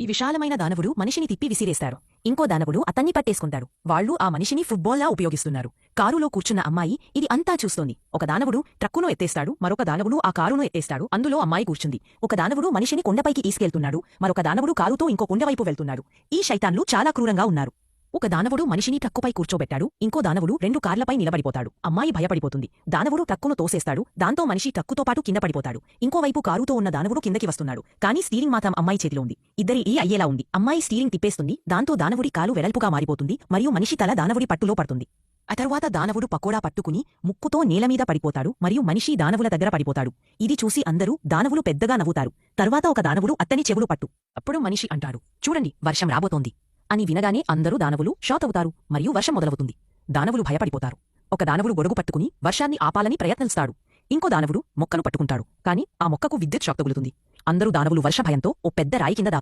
ఈ విశాలమైన దానవుడు మనిషిని తిప్పి విసిరేస్తాడు. ఇంకో దానవుడు అతన్ని పట్టేసుకుంటాడు. వాళ్ళు ఆ మనిషిని ఫుట్బాల్లా ఉపయోగిస్తున్నారు. కారులో కూర్చున్న అమ్మాయి ఇది అంతా చూస్తోంది. ఒక దానవుడు ట్రక్కును ఎత్తేస్తాడు, మరొక దానవుడు ఆ కారును ఎత్తేస్తాడు. అందులో అమ్మాయి కూర్చుంది. ఒక దానవుడు మనిషిని కొండపైకి తీసుకెళ్తున్నాడు, మరొక దానవుడు కారుతో ఇంకో కొండవైపు వెళ్తున్నాడు. ఈ శైతాన్లు చాలా క్రూరంగా ఉన్నారు. ఒక దానవుడు మనిషిని ట్రక్కుపై కూర్చోబెట్టాడు, ఇంకో దానవుడు 2 కార్లపై నిలబడిపోతాడు. అమ్మాయి భయపడిపోతుంది. దానవుడు ట్రక్కును తోసేస్తాడు, దాంతో మనిషి ట్రక్కుతో పాటు కింద పడిపోతాడు. ఇంకోవైపు కారుతో ఉన్న దానవుడు కిందకి వస్తున్నాడు, కానీ స్టీరింగ్ మాత్రం అమ్మాయి చేతిలో ఉంది. ఇద్దరి ఈ అయ్యేలా ఉంది. అమ్మాయి స్టీరింగ్ తిప్పేస్తుంది, దాంతో దానవుడి కాలు వెడల్పుగా మారిపోతుంది మరియు మనిషి తల దానవుడి పట్టులో పడుతుంది. ఆ తరువాత దానవుడు పకోడా పట్టుకుని ముక్కుతో నేలమీద పడిపోతాడు మరియు మనిషి దానవుల దగ్గర పడిపోతాడు. ఇది చూసి అందరూ దానవులు పెద్దగా నవ్వుతారు. తర్వాత ఒక దానవుడు అతని చెవులు పట్టు. అప్పుడు మనిషి అంటాడు, చూడండి వర్షం రాబోతోంది అని. వినగానే అందరూ దానవులు షాక్ అవుతారు మరియు వర్షం మొదలవుతుంది. దానవులు భయపడిపోతారు. ఒక దానవుడు గొడుగు పట్టుకుని వర్షాన్ని ఆపాలని ప్రయత్నిస్తాడు. ఇంకో దానవుడు మొక్కను పట్టుకుంటాడు, కాని ఆ మొక్కకు విద్యుత్ షాక్ తగులుతుంది. అందరూ దానవులు వర్ష భయంతో ఓ పెద్ద రాయి కింద దాక్కు